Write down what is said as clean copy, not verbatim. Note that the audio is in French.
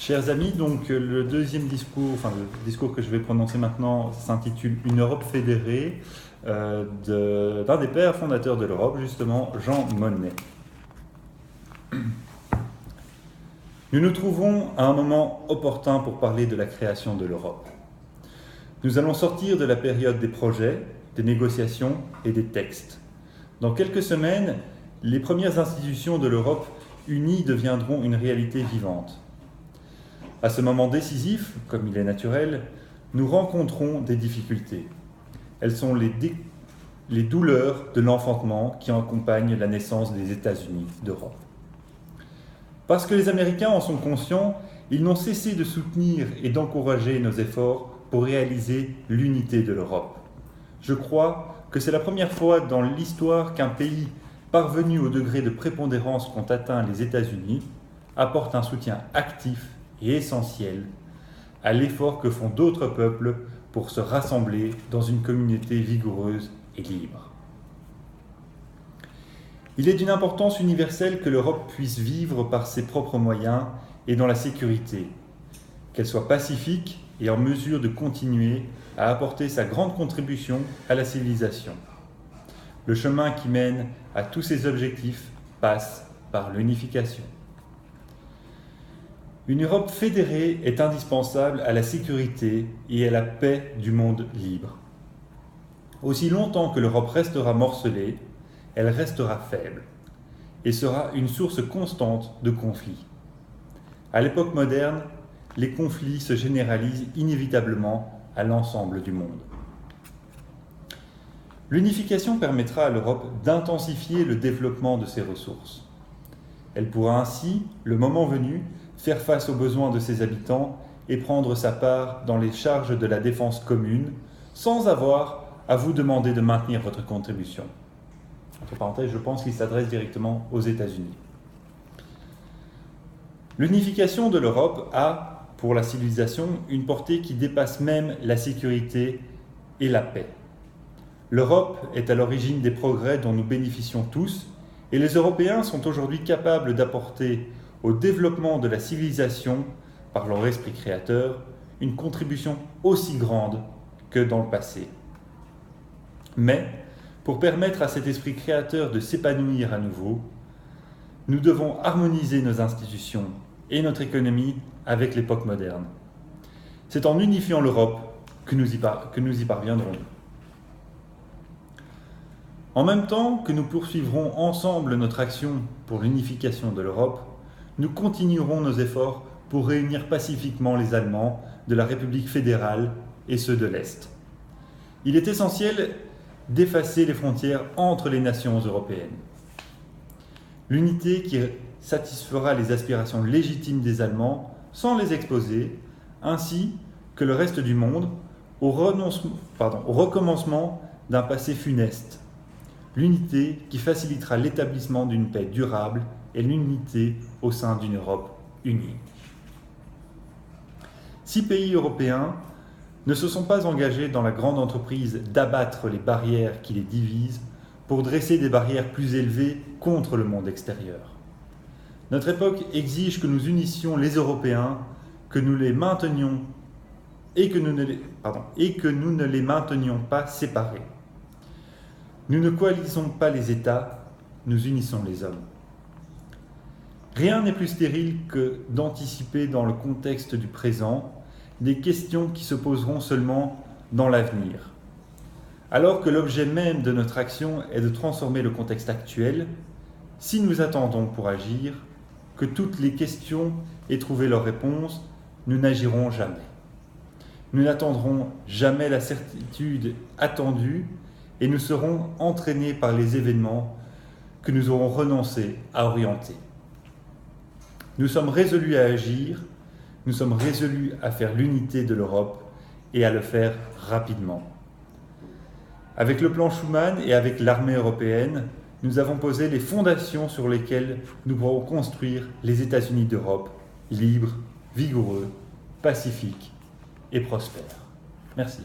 Chers amis, donc le deuxième discours, le discours que je vais prononcer maintenant s'intitule « Une Europe fédérée » d'un des pères fondateurs de l'Europe, justement, Jean Monnet. Nous nous trouvons à un moment opportun pour parler de la création de l'Europe. Nous allons sortir de la période des projets, des négociations et des textes. Dans quelques semaines, les premières institutions de l'Europe unies deviendront une réalité vivante. À ce moment décisif, comme il est naturel, nous rencontrons des difficultés. Elles sont les douleurs de l'enfantement qui accompagnent la naissance des États-Unis d'Europe. Parce que les Américains en sont conscients, ils n'ont cessé de soutenir et d'encourager nos efforts pour réaliser l'unité de l'Europe. Je crois que c'est la première fois dans l'histoire qu'un pays parvenu au degré de prépondérance qu'ont atteint les États-Unis apporte un soutien actif et essentiel à l'effort que font d'autres peuples pour se rassembler dans une communauté vigoureuse et libre. Il est d'une importance universelle que l'Europe puisse vivre par ses propres moyens et dans la sécurité, qu'elle soit pacifique et en mesure de continuer à apporter sa grande contribution à la civilisation. Le chemin qui mène à tous ces objectifs passe par l'unification. Une Europe fédérée est indispensable à la sécurité et à la paix du monde libre. Aussi longtemps que l'Europe restera morcelée, elle restera faible et sera une source constante de conflits. À l'époque moderne, les conflits se généralisent inévitablement à l'ensemble du monde. L'unification permettra à l'Europe d'intensifier le développement de ses ressources. Elle pourra ainsi, le moment venu, faire face aux besoins de ses habitants et prendre sa part dans les charges de la défense commune, sans avoir à vous demander de maintenir votre contribution. Entre parenthèses, je pense qu'il s'adresse directement aux États-Unis. L'unification de l'Europe a, pour la civilisation, une portée qui dépasse même la sécurité et la paix. L'Europe est à l'origine des progrès dont nous bénéficions tous, et les Européens sont aujourd'hui capables d'apporter au développement de la civilisation, par leur esprit créateur, une contribution aussi grande que dans le passé. Mais, pour permettre à cet esprit créateur de s'épanouir à nouveau, nous devons harmoniser nos institutions et notre économie avec l'époque moderne. C'est en unifiant l'Europe que nous y parviendrons. En même temps que nous poursuivrons ensemble notre action pour l'unification de l'Europe, nous continuerons nos efforts pour réunir pacifiquement les Allemands de la République fédérale et ceux de l'Est. Il est essentiel d'effacer les frontières entre les nations européennes. L'unité qui satisfera les aspirations légitimes des Allemands sans les exposer, ainsi que le reste du monde, au recommencement d'un passé funeste. L'unité qui facilitera l'établissement d'une paix durable et l'unité au sein d'une Europe unie. 6 pays européens ne se sont pas engagés dans la grande entreprise d'abattre les barrières qui les divisent pour dresser des barrières plus élevées contre le monde extérieur. Notre époque exige que nous unissions les Européens, que nous les maintenions et que nous ne les maintenions pas séparés. Nous ne coalisons pas les États, nous unissons les hommes. Rien n'est plus stérile que d'anticiper dans le contexte du présent des questions qui se poseront seulement dans l'avenir. Alors que l'objet même de notre action est de transformer le contexte actuel, si nous attendons pour agir que toutes les questions aient trouvé leur réponse, nous n'agirons jamais. Nous n'attendrons jamais la certitude attendue et nous serons entraînés par les événements que nous aurons renoncé à orienter. Nous sommes résolus à agir, nous sommes résolus à faire l'unité de l'Europe et à le faire rapidement. Avec le plan Schuman et avec l'armée européenne, nous avons posé les fondations sur lesquelles nous pourrons construire les États-Unis d'Europe, libres, vigoureux, pacifiques et prospères. Merci.